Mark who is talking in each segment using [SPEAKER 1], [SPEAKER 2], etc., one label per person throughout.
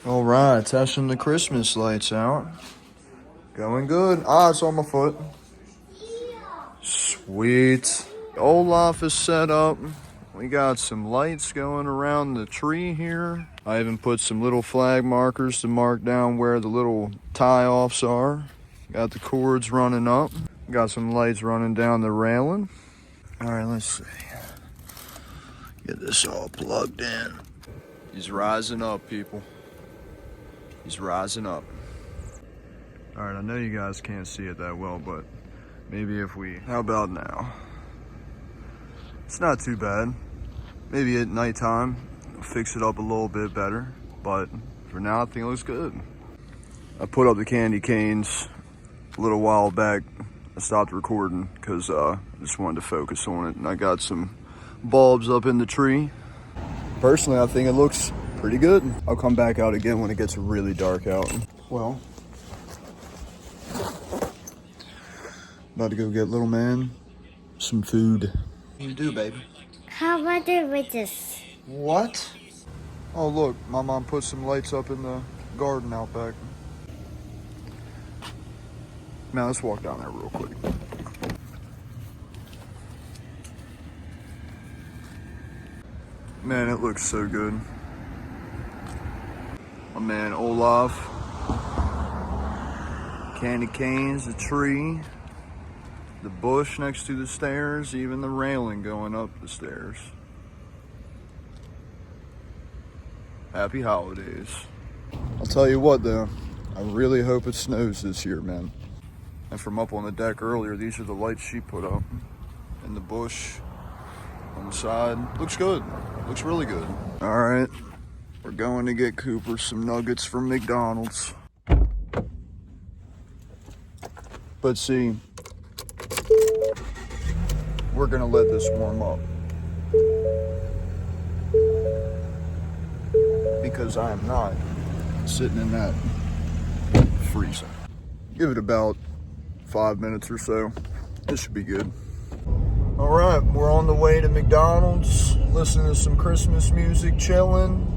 [SPEAKER 1] All right, testing the Christmas lights out. Going good. Ah, it's on my foot. Sweet. Olaf is set up. We got some lights going around the tree here. I even put some little flag markers to mark down where the little tie-offs are. Got the cords running up. Got some lights running down the railing. All right, let's see. Get this all plugged in. He's rising up, people. He's rising up. All right, I know you guys can't see it that well, but maybe if we, how about now? It's not too bad. Maybe at nighttime, I'll fix it up a little bit better, but for now, I think it looks good. I put up the candy canes a little while back. I stopped recording because I just wanted to focus on it, and I got some bulbs up in the tree. Personally, I think it looks pretty good. I'll come back out again when it gets really dark out. Well, about to go get little man some food. What do you do, baby?
[SPEAKER 2] How about the witches?
[SPEAKER 1] What? Oh, look, my mom put some lights up in the garden out back. Now, let's walk down there real quick. Man, it looks so good. My man Olaf. Candy canes, the tree, the bush next to the stairs, even the railing going up the stairs. Happy holidays. I'll tell you what though, I really hope it snows this year, man. And from up on the deck earlier, these are the lights she put up. In the bush, on the side. Looks good, looks really good. All right, we're going to get Cooper some nuggets from McDonald's. But see, we're gonna let this warm up. Because I am not sitting in that freezer. Give it about 5 minutes or so. This should be good. All right, we're on the way to McDonald's, listening to some Christmas music, chilling.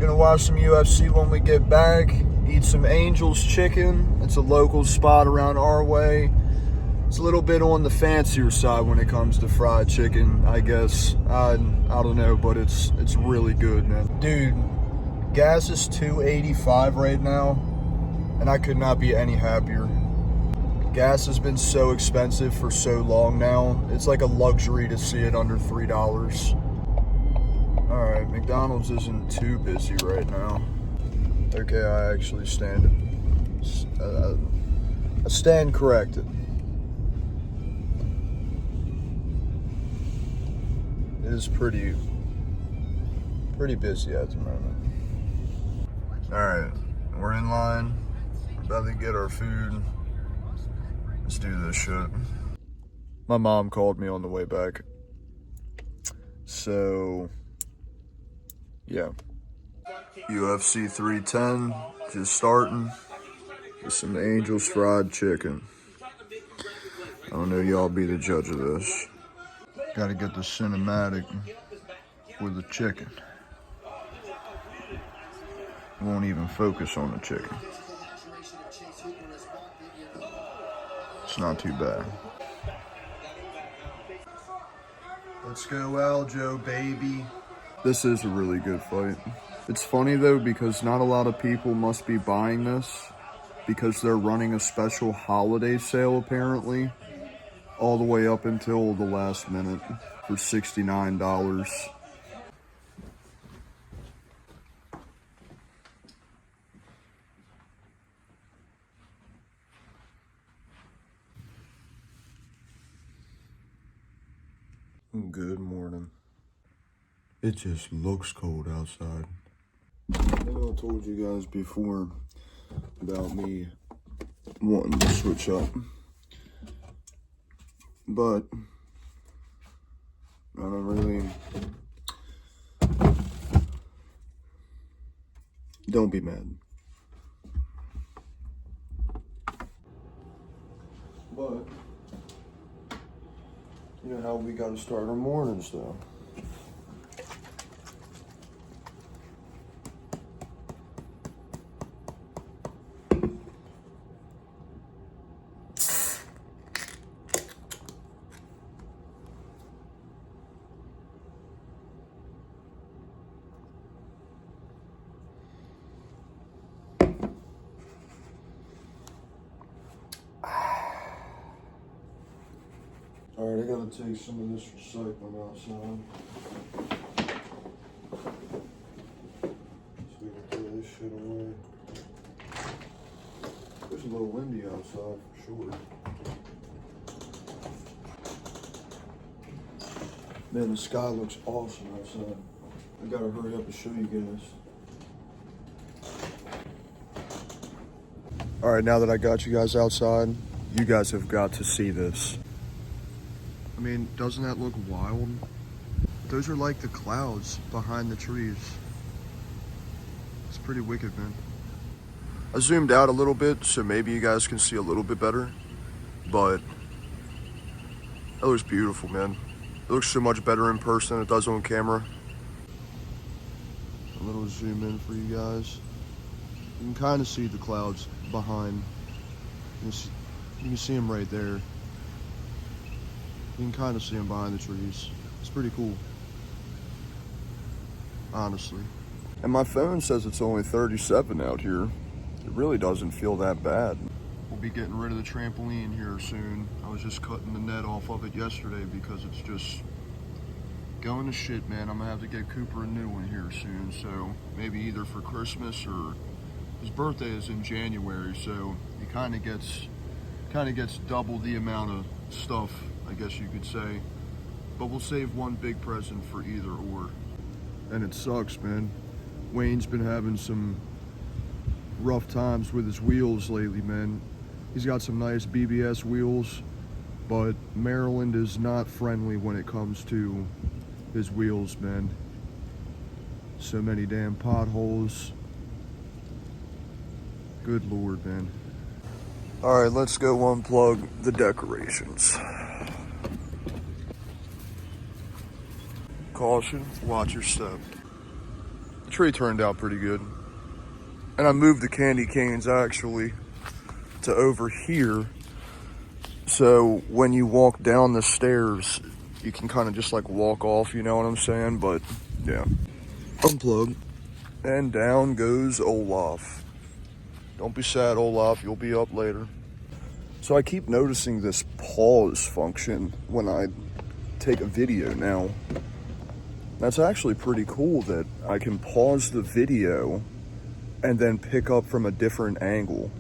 [SPEAKER 1] Gonna watch some UFC when we get back. Eat some Angel's Chicken. It's a local spot around our way. It's a little bit on the fancier side when it comes to fried chicken, I guess. I don't know, but it's really good, man. Dude, gas is $2.85 right now, and I could not be any happier. Gas has been so expensive for so long now. It's like a luxury to see it under $3. All right, McDonald's isn't too busy right now. Okay, I actually stand corrected. It is pretty busy at the moment. All right, we're in line. We're about to get our food. Let's do this shit. My mom called me on the way back. So, yeah. UFC 310, just starting. With some Angel's fried chicken. I don't know, y'all be the judge of this. Gotta get the cinematic with the chicken. Won't even focus on the chicken. It's not too bad. Let's go, Aljo, baby. This is a really good fight. It's funny though, because not a lot of people must be buying this because they're running a special holiday sale apparently, all the way up until the last minute for $69. Good morning. It just looks cold outside. I know I told you guys before about me wanting to switch up, but I don't really. Don't be mad. But you know how we gotta start our mornings though. trying to take some of this recycling outside. So we can throw this shit away. It's a little windy outside for sure. Man, the sky looks awesome outside. I gotta hurry up and show you guys. Alright, now that I got you guys outside, you guys have got to see this. I mean, doesn't that look wild? Those are like the clouds behind the trees. It's pretty wicked, man. I zoomed out a little bit, so maybe you guys can see a little bit better, but that looks beautiful, man. It looks so much better in person than it does on camera. A little zoom in for you guys. You can kind of see the clouds behind. You can see them right there. You can kind of see them behind the trees. It's pretty cool, honestly. And my phone says it's only 37 out here. It really doesn't feel that bad. We'll be getting rid of the trampoline here soon. I was just cutting the net off of it yesterday because it's just going to shit, man. I'm gonna have to get Cooper a new one here soon. So maybe either for Christmas or his birthday is in January. So he kind of gets double the amount of stuff, I guess you could say. But we'll save one big present for either or. And it sucks, man. Wayne's been having some rough times with his wheels lately, man. He's got some nice BBS wheels, but Maryland is not friendly when it comes to his wheels, man. So many damn potholes. Good Lord, man. All right, let's go unplug the decorations. Caution, watch your step. The tree turned out pretty good. And I moved the candy canes actually to over here. So when you walk down the stairs, you can kind of just like walk off, you know what I'm saying? But yeah, unplug. And down goes Olaf. Don't be sad, Olaf, you'll be up later. So I keep noticing this pause function when I take a video now. That's actually pretty cool that I can pause the video and then pick up from a different angle.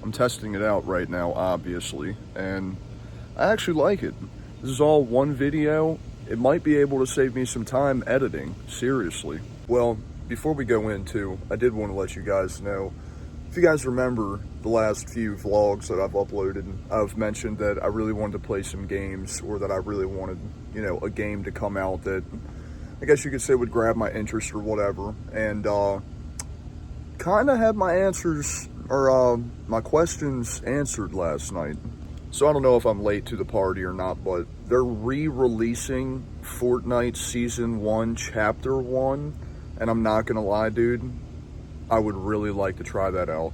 [SPEAKER 1] I'm testing it out right now, obviously, and I actually like it. This is all one video. It might be able to save me some time editing, seriously. Well, before we go into, I did want to let you guys know, if you guys remember the last few vlogs that I've uploaded, I've mentioned that I really wanted to play some games, or that I really wanted, you know, a game to come out that I guess you could say would grab my interest or whatever. And kind of had my answers, or my questions answered last night. So I don't know if I'm late to the party or not, but they're re-releasing Fortnite Season 1, Chapter 1. And I'm not gonna lie, dude, I would really like to try that out.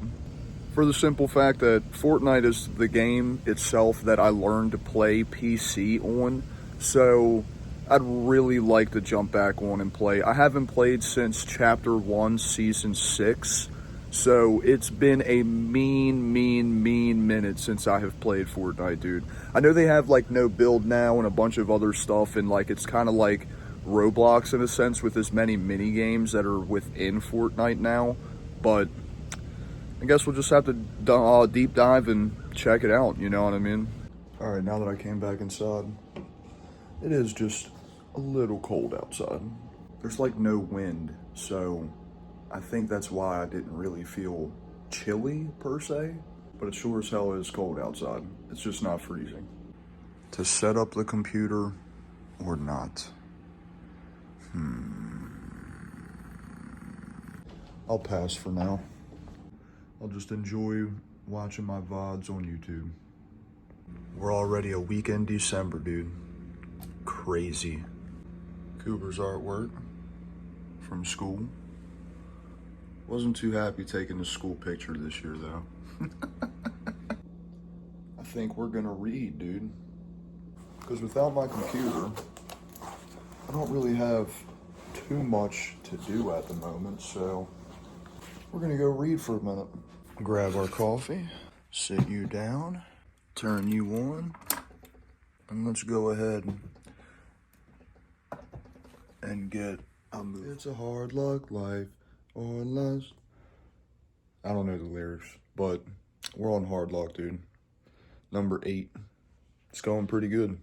[SPEAKER 1] For the simple fact that Fortnite is the game itself that I learned to play PC on. So I'd really like to jump back on and play. I haven't played since Chapter 1, Season 6. So it's been a mean minute since I have played Fortnite, dude. I know they have like no build now and a bunch of other stuff, and like it's kind of like Roblox in a sense with as many mini games that are within Fortnite now. But I guess we'll just have to deep dive and check it out, you know what I mean? All right, now that I came back inside, it is just a little cold outside. There's like no wind, so I think that's why I didn't really feel chilly per se, but it sure as hell is cold outside. It's just not freezing. To set up the computer or not? I'll pass for now. I'll just enjoy watching my VODs on YouTube. We're already a week in December, dude. Crazy. Cooper's artwork from school. Wasn't too happy taking the school picture this year, though. I think we're gonna read, dude. Because without my computer, I don't really have too much to do at the moment, so we're gonna go read for a minute. Grab our coffee, sit you down, turn you on, And let's go ahead and get a move. It's a hard luck life, or less. I don't know the lyrics, but we're on hard luck, dude. Number 8. It's going pretty good.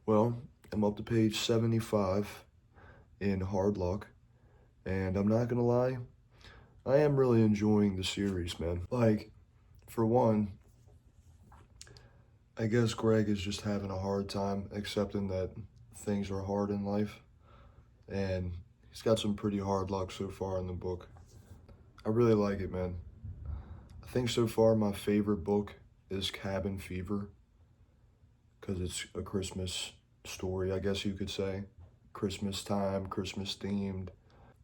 [SPEAKER 1] Well, I'm up to page 75 in Hard Luck, and I'm not gonna lie, I am really enjoying the series, man. Like, for one, I guess Greg is just having a hard time accepting that things are hard in life, and he's got some pretty hard luck so far in the book. I really like it, man. I think so far my favorite book is Cabin Fever, because it's a Christmas story, I guess you could say. Christmas time, Christmas themed.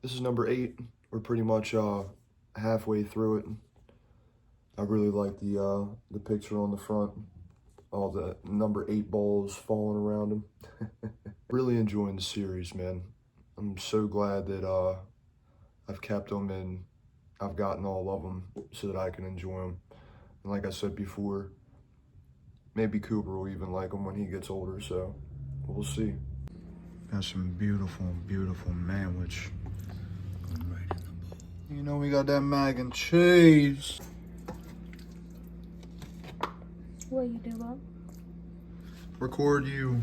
[SPEAKER 1] This is number 8. We're pretty much halfway through it. I really like the picture on the front. All the number 8 balls falling around him. Really enjoying the series, man. I'm so glad that I've kept them and I've gotten all of them so that I can enjoy them. And like I said before, maybe Cooper will even like them when he gets older, so we'll see. Got some beautiful, beautiful manwich. You know we got that mac and cheese.
[SPEAKER 2] What you do, Bob?
[SPEAKER 1] Record you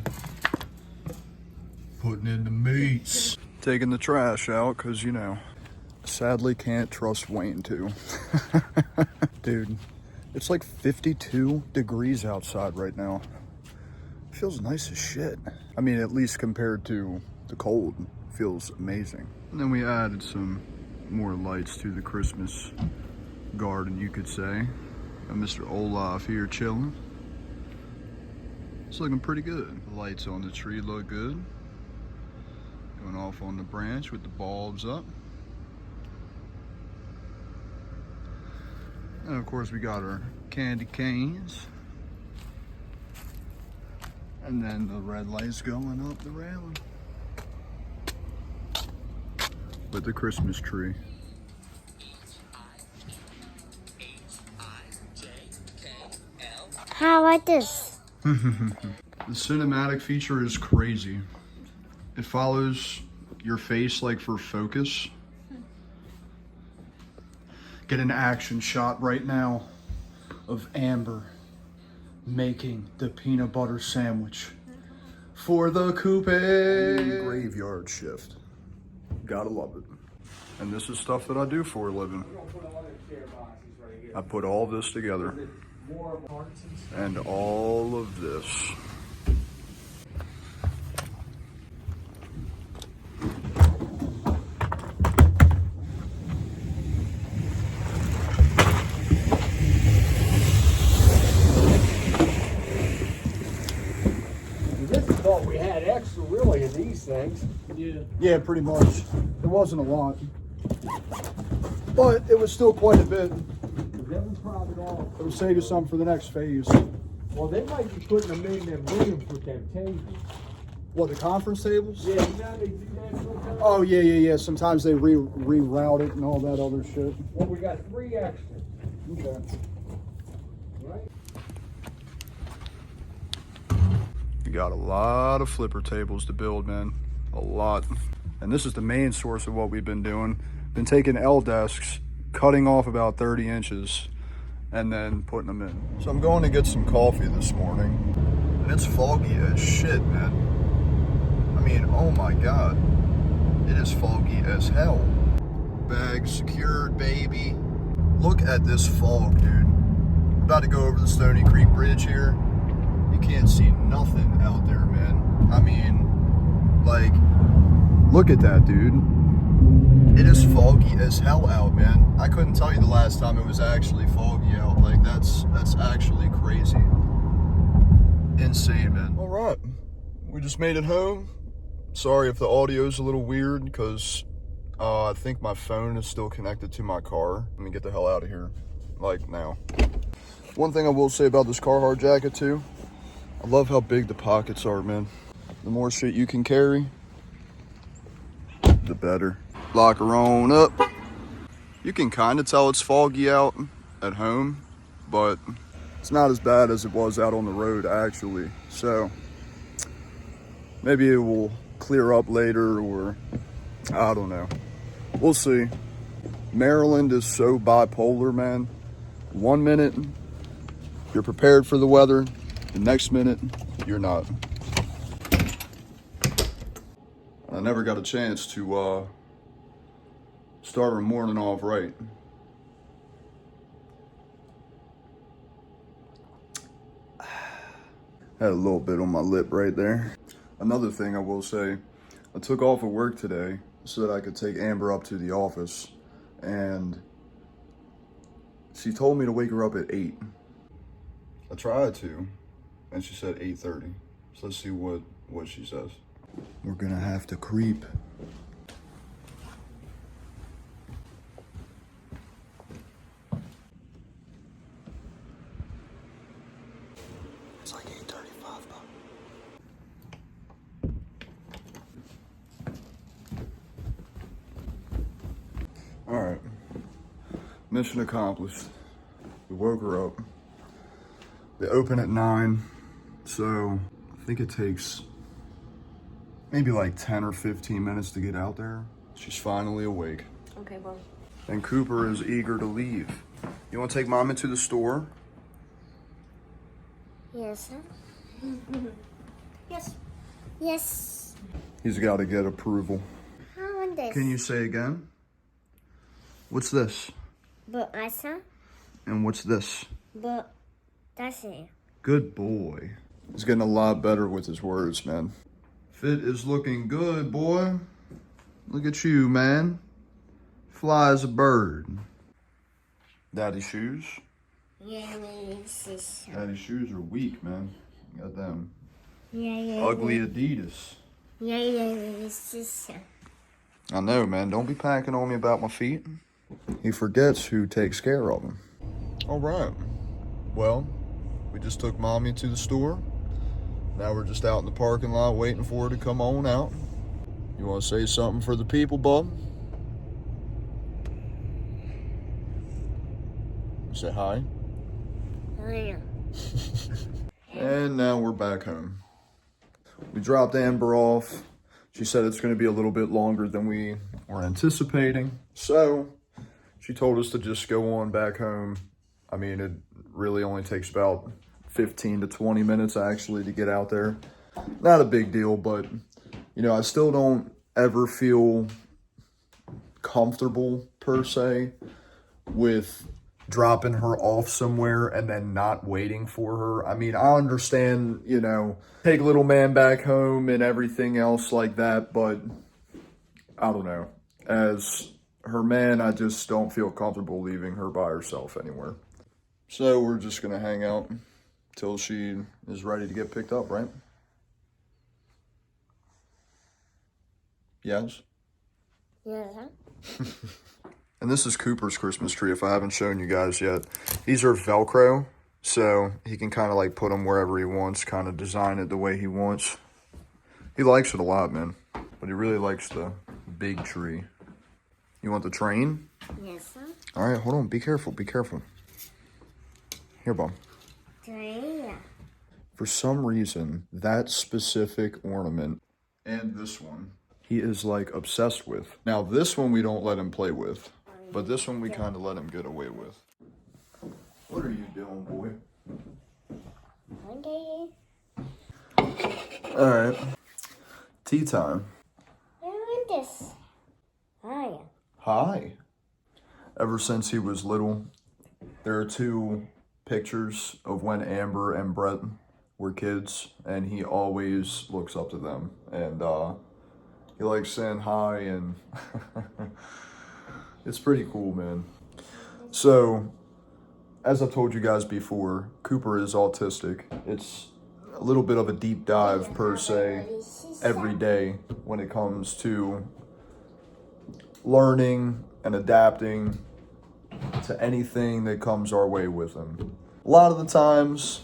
[SPEAKER 1] putting in the meats. Taking the trash out, because, you know, sadly can't trust Wayne too. Dude, it's like 52 degrees outside right now. Feels nice as shit. I mean, at least compared to the cold, feels amazing. And then we added some more lights to the Christmas garden, you could say. Got Mr. Olaf here chilling. It's looking pretty good. The lights on the tree look good. Going off on the branch with the bulbs up. And of course we got our candy canes. And then the red lights going up the railing. With the Christmas tree.
[SPEAKER 2] How about this?
[SPEAKER 1] The cinematic feature is crazy. It follows your face like for focus. Get an action shot right now of Amber making the peanut butter sandwich for the coupe. Graveyard shift. Gotta love it. And this is stuff that I do for a living. I put all this together. And all of this.
[SPEAKER 3] Thought we had extra really in these things.
[SPEAKER 4] Yeah, pretty much. It wasn't a lot, but it was still quite a bit.
[SPEAKER 3] That was probably all.
[SPEAKER 4] It would save you some for the next phase.
[SPEAKER 3] Well, they might be putting them in them rooms with them tables.
[SPEAKER 4] What, the conference tables?
[SPEAKER 3] Yeah, you know they do that sometimes.
[SPEAKER 4] Oh, yeah. Sometimes they reroute it and all that other shit.
[SPEAKER 3] Well, we got 3 extra.
[SPEAKER 4] Okay.
[SPEAKER 3] Right?
[SPEAKER 1] You got a lot of flipper tables to build, man. A lot. And this is the main source of what we've been doing. Been taking L desks, cutting off about 30 inches, and then putting them in. So I'm going to get some coffee this morning, and it's foggy as shit, man. I mean, oh my God. It is foggy as hell. Bag secured, baby. Look at this fog, dude. About to go over the Stony Creek Bridge here. You can't see nothing out there, man. I mean, like, look at that, dude. It is foggy as hell out, man. I couldn't tell you the last time it was actually foggy out. Like, that's actually crazy. Insane, man. All right, we just made it home. Sorry if the audio's a little weird, because I think my phone is still connected to my car. Let me get the hell out of here, like now. One thing I will say about this Carhartt jacket too, I love how big the pockets are, man. The more shit you can carry, the better. Lock her on up. You can kind of tell it's foggy out at home, but it's not as bad as it was out on the road actually. So maybe it will clear up later, or I don't know. We'll see. Maryland is so bipolar, man. 1 minute, you're prepared for the weather. The next minute, you're not. I never got a chance to start our morning off right. Had a little bit on my lip right there. Another thing I will say, I took off of work today so that I could take Amber up to the office, and she told me to wake her up at 8. I tried to, and she said 8:30. So let's see what she says. We're gonna have to creep. It's like 8:35 though. All right, mission accomplished. We woke her up. They open at 9, so I think it takes maybe like 10 or 15 minutes to get out there. She's finally awake.
[SPEAKER 2] Okay, well.
[SPEAKER 1] And Cooper is eager to leave. You want to take Mom into the store?
[SPEAKER 2] Yes, sir. Yes. Yes.
[SPEAKER 1] He's got to get approval.
[SPEAKER 2] I want this.
[SPEAKER 1] Can you say again? What's this?
[SPEAKER 2] But I saw.
[SPEAKER 1] And what's this?
[SPEAKER 2] But that's it.
[SPEAKER 1] Good boy. He's getting a lot better with his words, man. Fit is looking good, boy. Look at you, man. Fly as a bird. Daddy shoes?
[SPEAKER 2] Yeah, yes.
[SPEAKER 1] Daddy shoes are weak, man. You got them
[SPEAKER 2] Yeah.
[SPEAKER 1] ugly Adidas.
[SPEAKER 2] Yes.
[SPEAKER 1] I know, man. Don't be packing on me about my feet. He forgets who takes care of him. All right. Well, we just took Mommy to the store. Now we're just out in the parking lot waiting for her to come on out. You want to say something for the people, bub? Say hi.
[SPEAKER 2] Yeah.
[SPEAKER 1] And now we're back home. We dropped Amber off. She said it's going to be a little bit longer than we were anticipating. So she told us to just go on back home. I mean, it really only takes about 15 to 20 minutes actually to get out there. Not a big deal, but you know, I still don't ever feel comfortable per se with dropping her off somewhere and then not waiting for her. I mean, I understand, you know, take little man back home and everything else like that, but I don't know. As her man, I just don't feel comfortable leaving her by herself anywhere. So we're just gonna hang out till she is ready to get picked up, right? Yes?
[SPEAKER 2] Yeah.
[SPEAKER 1] And this is Cooper's Christmas tree, if I haven't shown you guys yet. These are Velcro, so he can kind of like put them wherever he wants, kind of design it the way he wants. He likes it a lot, man. But he really likes the big tree. You want the train?
[SPEAKER 2] Yes, sir.
[SPEAKER 1] All right, hold on. Be careful. Be careful. Here, Bob.
[SPEAKER 2] Yeah.
[SPEAKER 1] For some reason, that specific ornament and this one, he is like obsessed with. Now, this one we don't let him play with, but this one we kind of let him get away with. What are you doing, boy?
[SPEAKER 2] Okay.
[SPEAKER 1] All right. Tea time.
[SPEAKER 2] I want this. Hi.
[SPEAKER 1] Hi. Ever since he was little, there are 2 pictures of when Amber and Brett were kids, and he always looks up to them, and he likes saying hi, and it's pretty cool, man. So, as I've told you guys before, Cooper is autistic. It's a little bit of a deep dive per se every day when it comes to learning and adapting to anything that comes our way with him. A lot of the times,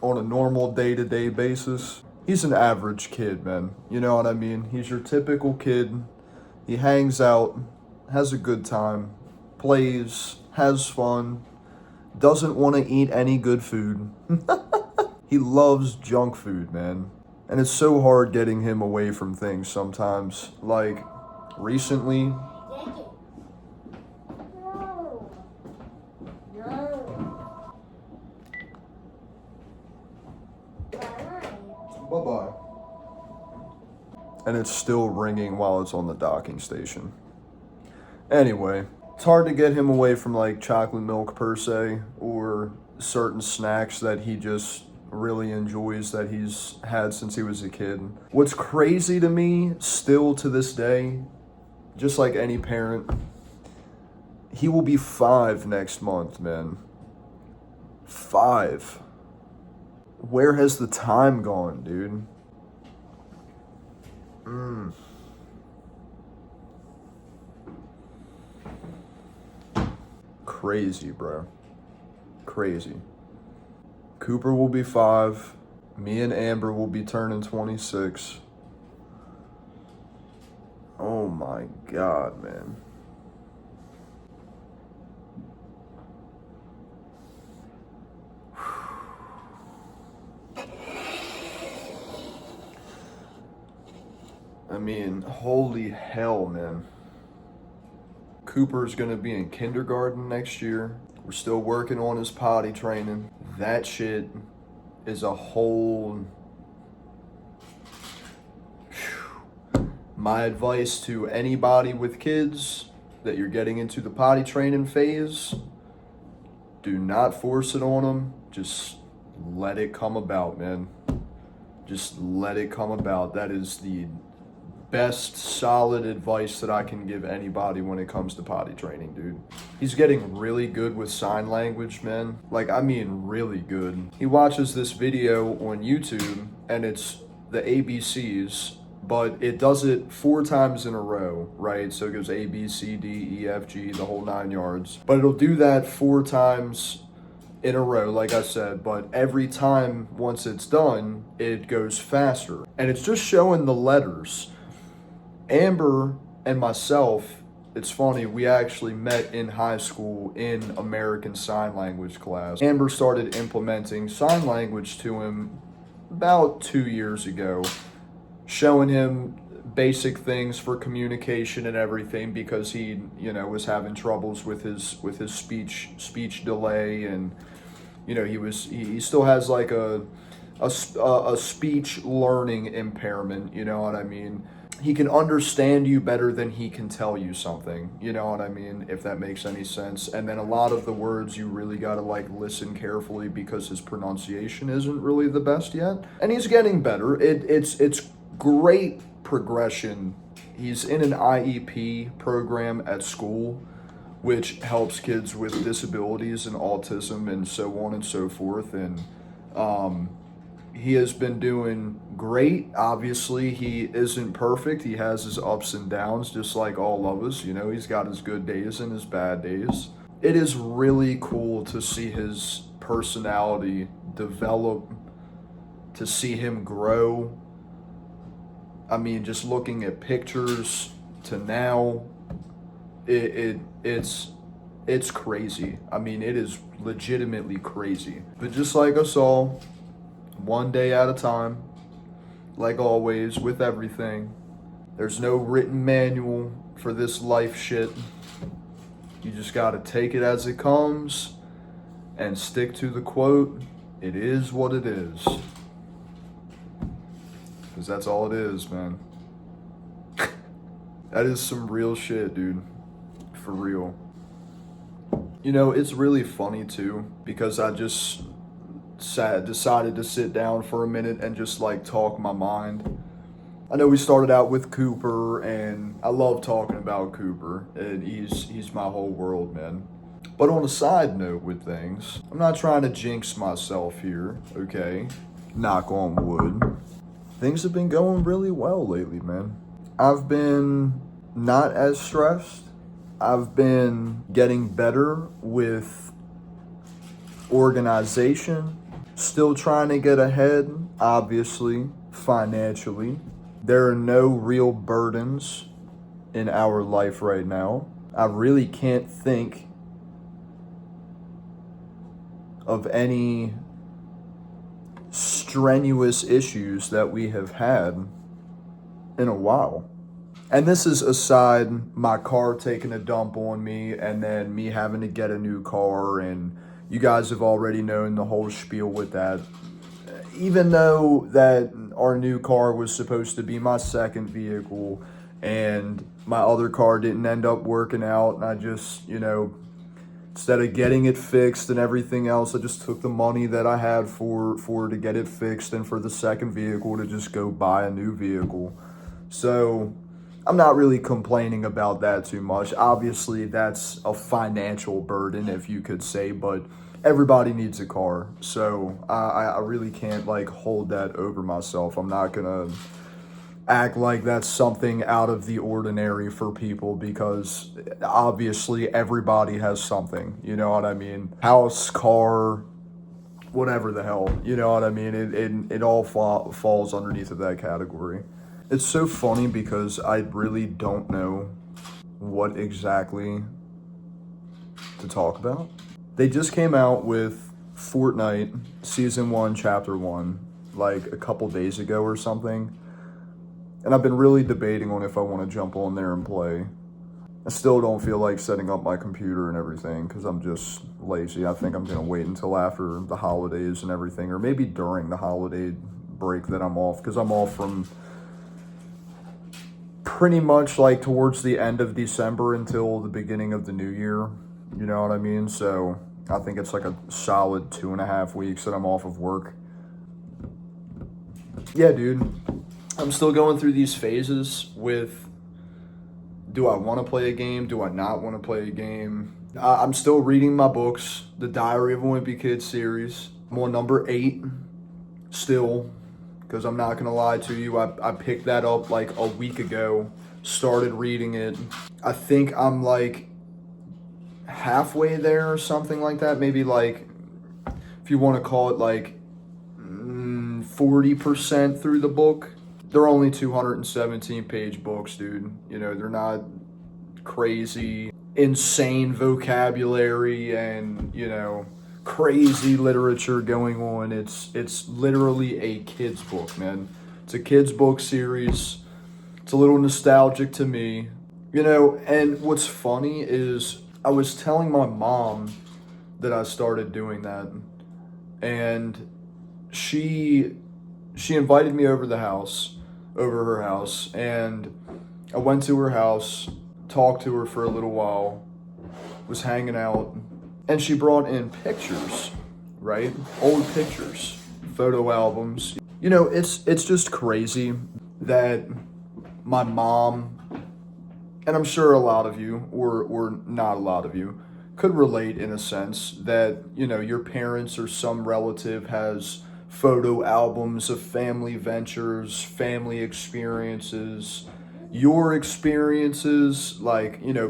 [SPEAKER 1] on a normal day-to-day basis, he's an average kid, man. You know what I mean? He's your typical kid. He hangs out, has a good time, plays, has fun, doesn't want to eat any good food. He loves junk food, man. And it's so hard getting him away from things sometimes. Like, recently,
[SPEAKER 2] No. No. Bye.
[SPEAKER 1] bye-bye. And it's still ringing while it's on the docking station. Anyway, it's hard to get him away from like chocolate milk per se, or certain snacks that he just really enjoys that he's had since he was a kid. What's crazy to me still to this day, just like any parent, he will be 5 next month, man. 5. Where has the time gone, dude? Crazy, bro. Crazy. Cooper will be 5. Me and Amber will be turning 26. Oh my God, man. I mean, holy hell, man. Cooper's gonna be in kindergarten next year. We're still working on his potty training. That shit is a whole... My advice to anybody with kids that you're getting into the potty training phase, do not force it on them. Just let it come about, man. Just let it come about. That is the best solid advice that I can give anybody when it comes to potty training, dude. He's getting really good with sign language, man. Like, I mean really good. He watches this video on YouTube and it's the ABCs, but it does it 4 times in a row, right? So it goes A, B, C, D, E, F, G, the whole 9 yards. But it'll do that 4 times in a row, like I said, but every time once it's done, it goes faster. And it's just showing the letters. Amber and myself, it's funny, we actually met in high school in American Sign Language class. Amber started implementing sign language to him about 2 years ago, showing him basic things for communication and everything because he, you know, was having troubles with his speech delay, and you know, he still has like a speech learning impairment, you know what I mean? He can understand you better than he can tell you something, you know what I mean, if that makes any sense. And then a lot of the words you really gotta like listen carefully because his pronunciation isn't really the best yet. And he's getting better. It's great progression. He's in an IEP program at school, which helps kids with disabilities and autism and so on and so forth. And he has been doing great. Obviously, he isn't perfect. He has his ups and downs, just like all of us. You know, he's got his good days and his bad days. It is really cool to see his personality develop, to see him grow. I mean, just looking at pictures to now, it's crazy. I mean, it is legitimately crazy. But just like us all, one day at a time, like always with everything. There's no written manual for this life shit. You just gotta take it as it comes and stick to the quote, it is what it is. Because that's all it is, man. That is some real shit, dude. For real. You know, it's really funny too, because I just decided to sit down for a minute and just like talk my mind. I know we started out with Cooper, and I love talking about Cooper, and he's my whole world, man. But on a side note with things, I'm not trying to jinx myself here, okay? Knock on wood. Things have been going really well lately, man. I've been not as stressed. I've been getting better with organization, still trying to get ahead, obviously, financially. There are no real burdens in our life right now. I really can't think of any strenuous issues that we have had in a while. And this is aside my car taking a dump on me and then me having to get a new car, and you guys have already known the whole spiel with that. Even though that our new car was supposed to be my second vehicle and my other car didn't end up working out, and I just, instead of getting it fixed and everything else, I just took the money that I had for to get it fixed and for the second vehicle to just go buy a new vehicle. So I'm not really complaining about that too much. Obviously, that's a financial burden, if you could say, but everybody needs a car. So I really can't hold that over myself. I'm not gonna act like that's something out of the ordinary for people, because obviously everybody has something, you know what I mean? House, car, whatever the hell, you know what I mean? It all falls underneath of that category. It's so funny because I really don't know what exactly to talk about. They just came out with Fortnite Season 1, Chapter 1, a couple days ago or something. And I've been really debating on if I want to jump on there and play. I still don't feel like setting up my computer and everything because I'm just lazy. I think I'm going to wait until after the holidays and everything, or maybe during the holiday break that I'm off, because I'm off from pretty much towards the end of December until the beginning of the new year. You know what I mean? So I think it's a solid 2.5 weeks that I'm off of work. Yeah, dude. I'm still going through these phases with, do I want to play a game? Do I not want to play a game? I'm still reading my books, the Diary of a Wimpy Kid series. I'm on number 8 still, because I'm not going to lie to you. I picked that up a week ago, started reading it. I think I'm halfway there or something like that. Maybe if you want to call it 40% through the book. They're only 217 page books, dude. They're not crazy, insane vocabulary and, crazy literature going on. It's literally a kid's book, man. It's a kid's book series. It's a little nostalgic to me. And what's funny is I was telling my mom that I started doing that, and she invited me over her house, and I went to her house, talked to her for a little while, was hanging out, and she brought in pictures, right? Old pictures, photo albums. It's just crazy that my mom, and I'm sure a lot of you, or not a lot of you, could relate in a sense that, your parents or some relative has photo albums of family ventures, family experiences, your experiences,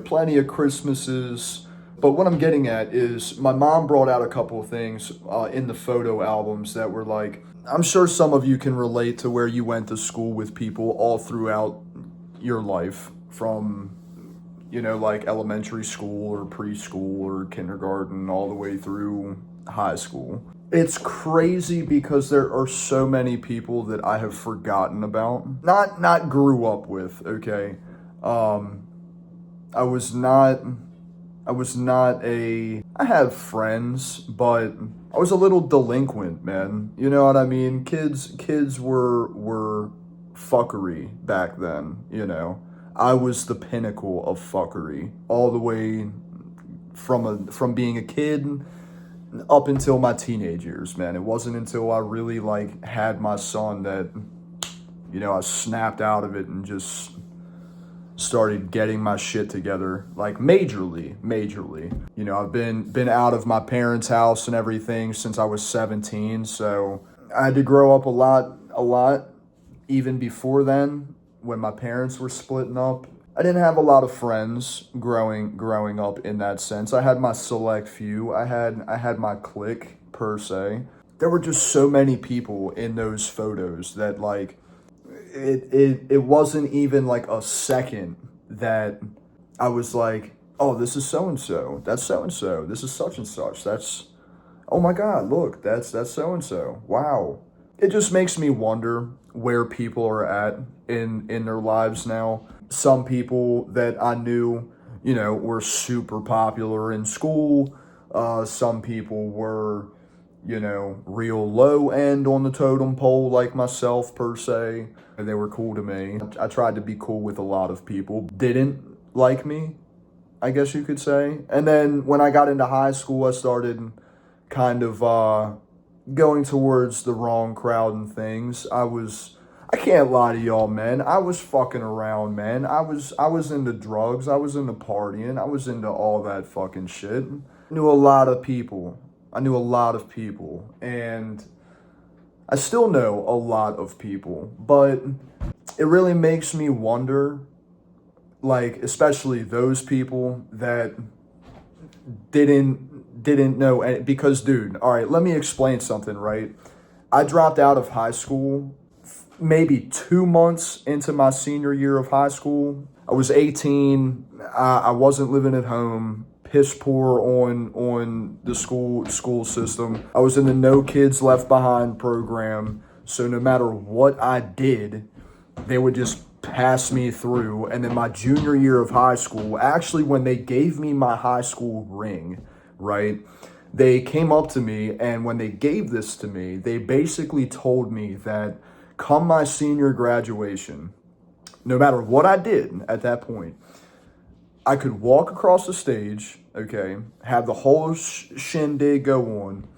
[SPEAKER 1] plenty of Christmases. But what I'm getting at is my mom brought out a couple of things in the photo albums that were I'm sure some of you can relate to, where you went to school with people all throughout your life, from elementary school or preschool or kindergarten all the way through high school. It's crazy because there are so many people that I have forgotten about. Not grew up with, okay? I had friends, but I was a little delinquent, man. You know what I mean? Kids were fuckery back then, I was the pinnacle of fuckery, all the way from being a kid up until my teenage years, man. It wasn't until I really had my son that, I snapped out of it and just started getting my shit together, majorly. I've been out of my parents' house and everything since I was 17, so I had to grow up a lot even before then, when my parents were splitting up. I didn't have a lot of friends growing up in that sense. I had my select few. I had my clique per se. There were just so many people in those photos that like it wasn't even like a second that I was like, oh, this is so and so. That's so and so. This is such and such. That's, oh my God, look, that's so and so. Wow. It just makes me wonder where people are at in their lives now. Some people that I knew, you know, were super popular in school. Some people were, you know, real low end on the totem pole like myself per se. And they were cool to me. I tried to be cool with a lot of people. Didn't like me, I guess you could say. And then when I got into high school, I started kind of going towards the wrong crowd and things. I can't lie to y'all, man. I was fucking around, man. I was into drugs. I was into partying. I was into all that fucking shit. I knew a lot of people. And I still know a lot of people. But it really makes me wonder, like, especially those people that didn't know any, because dude, all right, let me explain something, right? I dropped out of high school maybe 2 months into my senior year of high school. I was 18. I wasn't living at home. Piss poor on the school system. I was in the No Kids Left Behind program. So no matter what I did, they would just pass me through. And then my junior year of high school, actually when they gave me my high school ring, right? They came up to me, and when they gave this to me, they basically told me that come my senior graduation, no matter what I did at that point, I could walk across the stage, okay, have the whole shindig go on.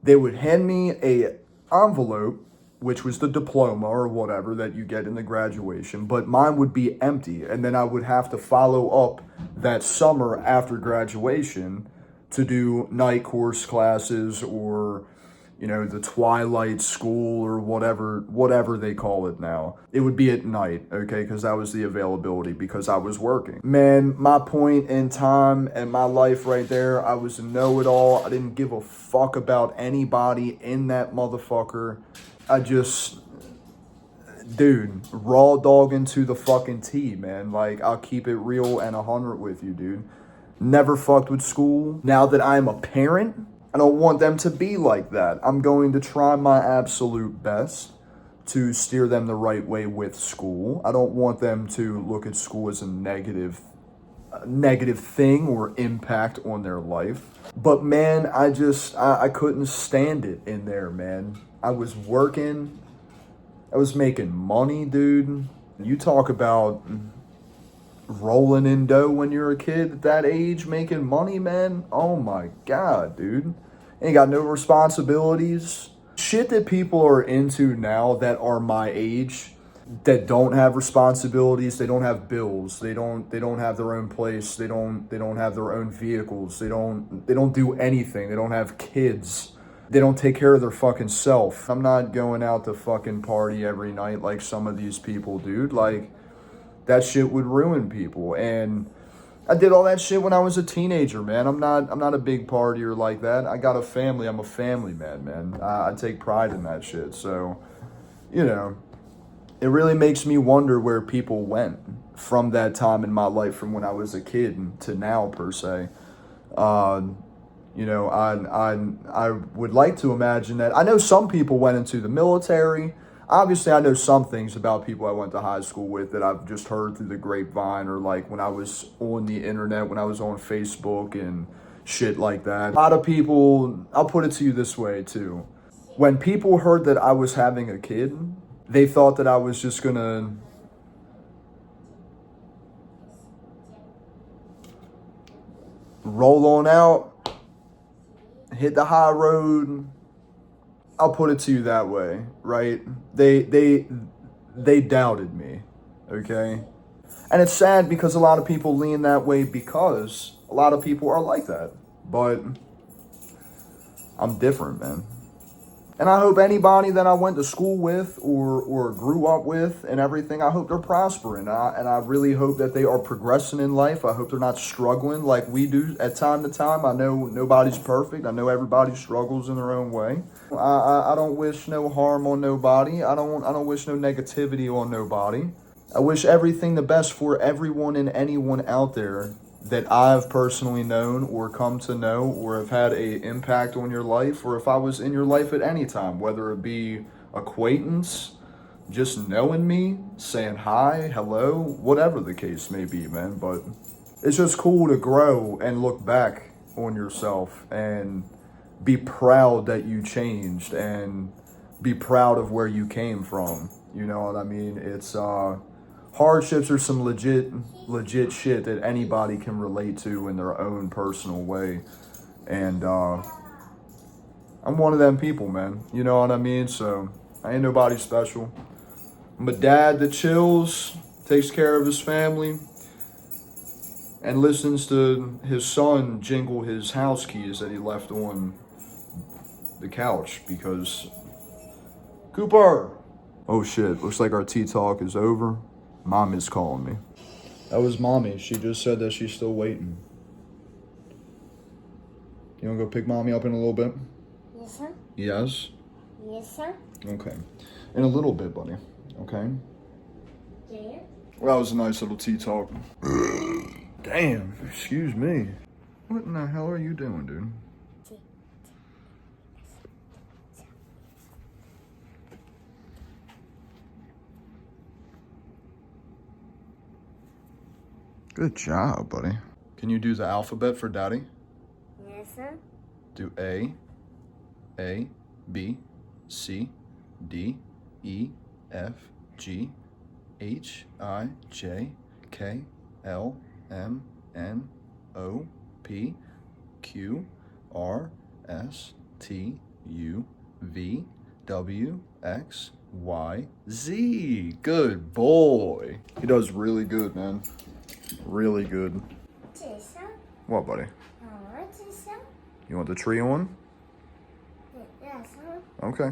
[SPEAKER 1] They would hand me a envelope, which was the diploma or whatever that you get in the graduation, but mine would be empty. And then I would have to follow up that summer after graduation to do night course classes or, you know, the twilight school or whatever they call it now. It would be at night, okay, because that was the availability because I was working. Man, my point in time and my life right there, I was a know-it-all. I didn't give a fuck about anybody in that motherfucker. I just, dude, raw dogging to the fucking T, man. Like, I'll keep it real and 100 with you, dude. Never fucked with school. Now that I'm a parent, I don't want them to be like that. I'm going to try my absolute best to steer them the right way with school. I don't want them to look at school as a negative thing or impact on their life. But man, I couldn't stand it in there, man. I was working. I was making money, dude. You talk about rolling in dough when you're a kid at that age, making money, man. Oh my God, dude. Ain't got no responsibilities. Shit that people are into now that are my age, that don't have responsibilities, they don't have bills, they don't have their own place, they don't have their own vehicles, they don't do anything, they don't have kids. They don't take care of their fucking self. I'm not going out to fucking party every night like some of these people, dude. Like, that shit would ruin people. And I did all that shit when I was a teenager, man. I'm not a big partier like that. I got a family. I'm a family man. I take pride in that shit. So, you know, it really makes me wonder where people went from that time in my life, from when I was a kid to now, per se. You know, I would like to imagine that. I know some people went into the military. Obviously, I know some things about people I went to high school with that I've just heard through the grapevine, or like when I was on the internet, when I was on Facebook and shit like that. A lot of people, I'll put it to you this way too. When people heard that I was having a kid, they thought that I was just gonna roll on out, hit the high road. I'll put it to you that way, right? They doubted me, okay? And it's sad because a lot of people lean that way because a lot of people are like that. But I'm different, man. And I hope anybody that I went to school with or grew up with and everything, I hope they're prospering. And I really hope that they are progressing in life. I hope they're not struggling like we do at time to time. I know nobody's perfect. I know everybody struggles in their own way. I don't wish no harm on nobody. I don't wish no negativity on nobody. I wish everything the best for everyone and anyone out there that I've personally known or come to know or have had a impact on your life, or if I was in your life at any time, whether it be acquaintance, just knowing me, saying hi, hello, whatever the case may be, man. But it's just cool to grow and look back on yourself and be proud that you changed and be proud of where you came from. You know what I mean? It's hardships are some legit shit that anybody can relate to in their own personal way. And I'm one of them people, man. You know what I mean? So I ain't nobody special. I'm a dad that chills, takes care of his family, and listens to his son jingle his house keys that he left on the couch because Cooper. Oh shit, looks like our tea talk is over. Mom is calling me. That was Mommy. She just said that she's still waiting. You wanna go pick Mommy up in a little bit?
[SPEAKER 2] Yes, sir.
[SPEAKER 1] Yes?
[SPEAKER 2] Yes, sir.
[SPEAKER 1] Okay. In a little bit, buddy. Okay?
[SPEAKER 2] Yeah.
[SPEAKER 1] Well, that was a nice little tea talk. Damn, excuse me. What in the hell are you doing, dude? Good job, buddy. Can you do the alphabet for Daddy?
[SPEAKER 2] Yes, sir.
[SPEAKER 1] Do A, B, C, D, E, F, G, H, I, J, K, L, M, N, O, P, Q, R, S, T, U, V, W, X, Y, Z. Good boy. He does really good, man. Really good.
[SPEAKER 2] Yes, sir.
[SPEAKER 1] What, buddy?
[SPEAKER 2] Yes, sir.
[SPEAKER 1] You want the tree on?
[SPEAKER 2] Yes, sir.
[SPEAKER 1] Okay.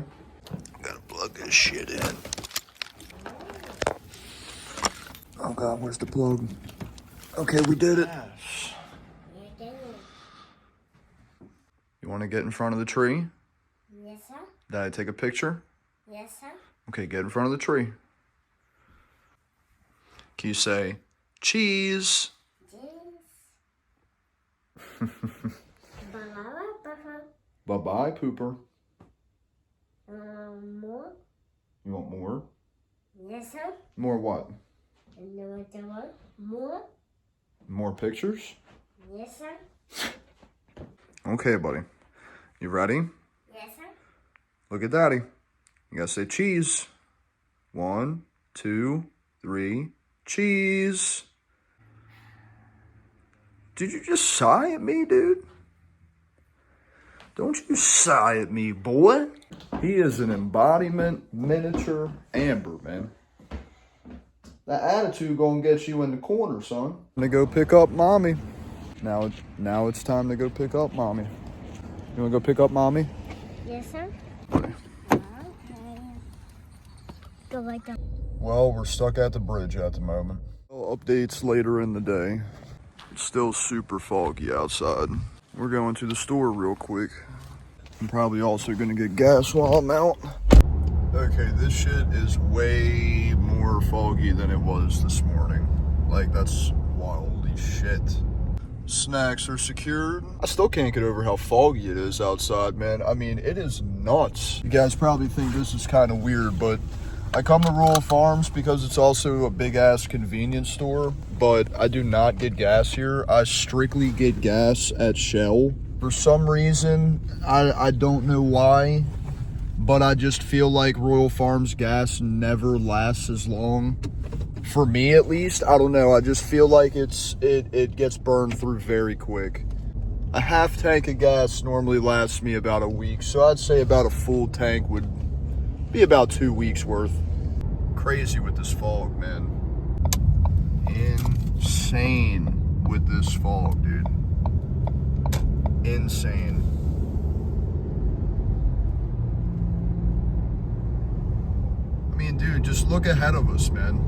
[SPEAKER 1] Gotta plug this shit in. Oh God, where's the plug? Okay, we did it.
[SPEAKER 2] You did it.
[SPEAKER 1] You want to get in front of the tree?
[SPEAKER 2] Yes, sir.
[SPEAKER 1] Did I take a picture?
[SPEAKER 2] Yes, sir.
[SPEAKER 1] Okay, get in front of the tree. Can you say, cheese?
[SPEAKER 2] Yes. Bye-bye.
[SPEAKER 1] Bye-bye, pooper.
[SPEAKER 2] More.
[SPEAKER 1] You want more?
[SPEAKER 2] Yes, sir.
[SPEAKER 1] More what?
[SPEAKER 2] Another one. More.
[SPEAKER 1] More pictures?
[SPEAKER 2] Yes, sir.
[SPEAKER 1] Okay, buddy. You ready?
[SPEAKER 2] Yes, sir.
[SPEAKER 1] Look at Daddy. You gotta say cheese. 1, 2, 3, cheese. Did you just sigh at me, dude? Don't you sigh at me, boy. He is an embodiment miniature Amber, man. That attitude gonna get you in the corner, son. I'm gonna go pick up Mommy. Now it's time to go pick up Mommy. You wanna go pick up Mommy?
[SPEAKER 2] Yes, sir.
[SPEAKER 1] Okay.
[SPEAKER 2] Okay. Go right there.
[SPEAKER 1] Well, we're stuck at the bridge at the moment. Updates later in the day. It's still super foggy outside. We're going to the store real quick. I'm probably also gonna get gas while I'm out. Okay, this shit is way more foggy than it was this morning. Like, that's wild, holy shit. Snacks are secured. I still can't get over how foggy it is outside, man. I mean, it is nuts. You guys probably think this is kind of weird, but I come to Royal Farms because it's also a big-ass convenience store, but I do not get gas here. I strictly get gas at Shell. For some reason, I don't know why, but I just feel like Royal Farms gas never lasts as long. For me, at least. I don't know. I just feel like it gets burned through very quick. A half tank of gas normally lasts me about a week, so I'd say about a full tank would be about 2 weeks worth. Crazy with this fog, man. Insane with this fog, dude. Insane. mean, dude, just look ahead of us, man.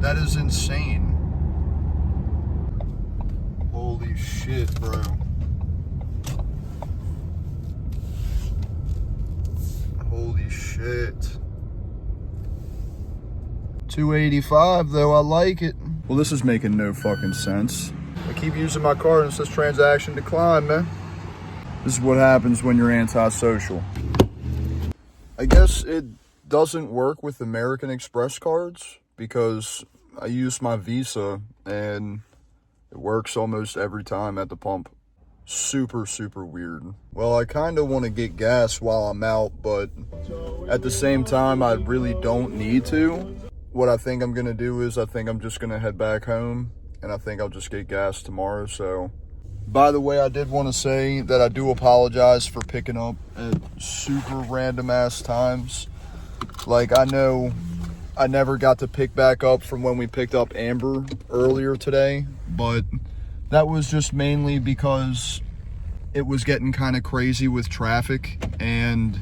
[SPEAKER 1] That is insane. Holy shit, bro. Holy shit. 285 though, I like it. Well, this is making no fucking sense. I keep using my card and it says transaction declined, man. This is what happens when you're antisocial. I guess it doesn't work with American Express cards because I use my Visa and it works almost every time at the pump. Super, super weird. Well, I kind of want to get gas while I'm out, but at the same time, I really don't need to. What I think I'm going to do is I think I'm just going to head back home and I think I'll just get gas tomorrow. So, by the way, I did want to say that I do apologize for picking up at super random ass times. Like, I know I never got to pick back up from when we picked up Amber earlier today, but that was just mainly because it was getting kind of crazy with traffic and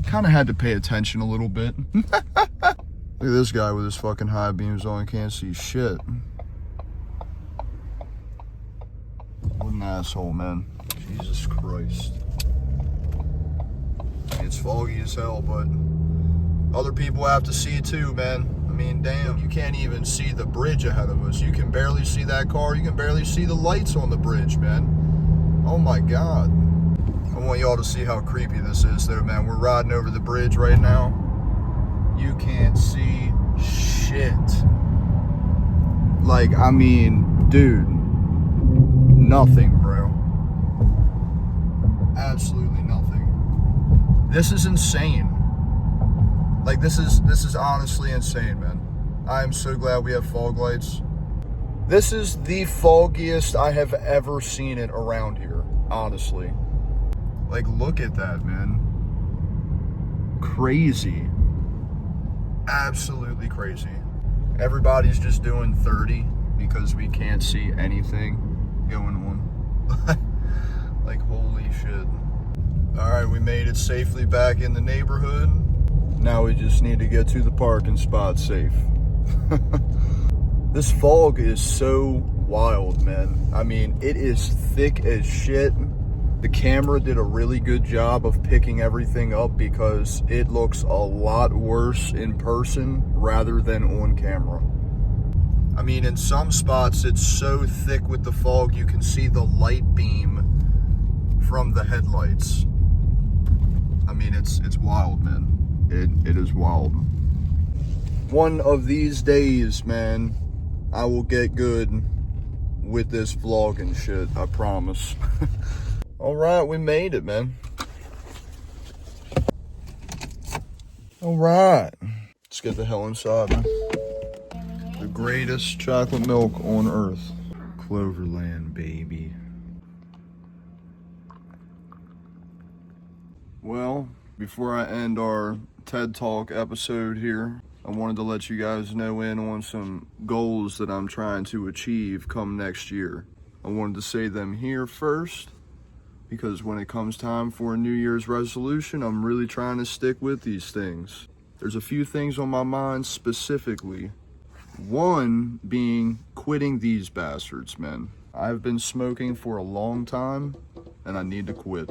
[SPEAKER 1] kind of had to pay attention a little bit. Look at this guy with his fucking high beams on, can't see shit. What an asshole, man. Jesus Christ. It's foggy as hell, but other people have to see too, man. I mean, damn, you can't even see the bridge ahead of us. You can barely see that car. You can barely see the lights on the bridge, man. Oh my God. I want y'all to see how creepy this is though, man. We're riding over the bridge right now. You can't see shit. Like, I mean, dude, nothing, bro. Absolutely nothing. This is insane. Like, this is honestly insane, man. I am so glad we have fog lights. This is the foggiest I have ever seen it around here, honestly. Like, look at that, man. Crazy. Absolutely crazy. Everybody's just doing 30 because we can't see anything going on. Like, holy shit. All right, we made it safely back in the neighborhood. Now we just need to get to the parking spot safe. This fog is so wild, man. I mean, it is thick as shit. The camera did a really good job of picking everything up because it looks a lot worse in person rather than on camera. I mean, in some spots, it's so thick with the fog, you can see the light beam from the headlights. I mean, it's wild, man. It is wild. One of these days, man, I will get good with this vlog and shit, I promise. All right, we made it, man. All right, let's get the hell inside, man. The greatest chocolate milk on earth. Cloverland, baby. Well, before I end our TED Talk episode here, I wanted to let you guys know in on some goals that I'm trying to achieve come next year. I wanted to say them here first, because when it comes time for a New Year's resolution, I'm really trying to stick with these things. There's a few things on my mind specifically. One being quitting these bastards, man. I've been smoking for a long time and I need to quit.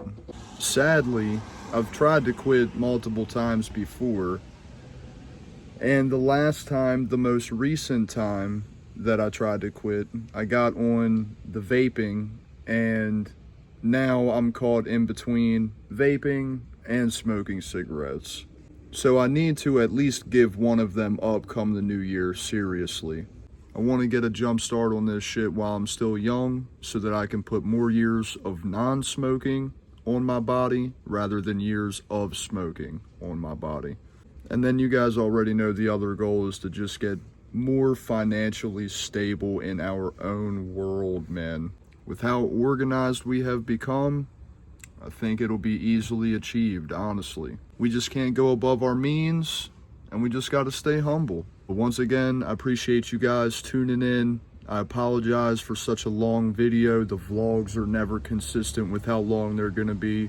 [SPEAKER 1] Sadly, I've tried to quit multiple times before, and the last time, the most recent time that I tried to quit, I got on the vaping, and now I'm caught in between vaping and smoking cigarettes. So I need to at least give one of them up come the new year, seriously. I want to get a jump start on this shit while I'm still young so that I can put more years of non-smoking on my body rather than years of smoking on my body. And then you guys already know the other goal is to just get more financially stable in our own world, man. With how organized we have become, I think it'll be easily achieved, honestly. We just can't go above our means, and we just got to stay humble. But once again, I appreciate you guys tuning in. I apologize for such a long video. The vlogs are never consistent with how long they're going to be.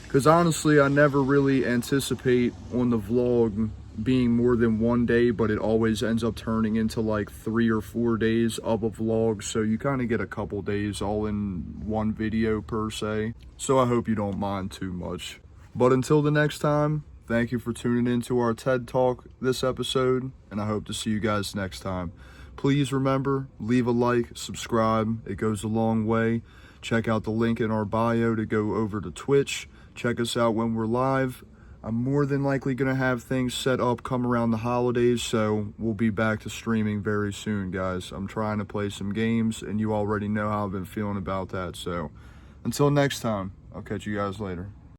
[SPEAKER 1] Because honestly, I never really anticipate on the vlog being more than 1 day, but it always ends up turning into like 3 or 4 days of a vlog. So you kind of get a couple days all in one video per se. So I hope you don't mind too much. But until the next time, thank you for tuning in to our TED Talk this episode, and I hope to see you guys next time. Please remember, leave a like, subscribe. It goes a long way. Check out the link in our bio to go over to Twitch. Check us out when we're live. I'm more than likely going to have things set up come around the holidays, so we'll be back to streaming very soon, guys. I'm trying to play some games, and you already know how I've been feeling about that. So until next time, I'll catch you guys later.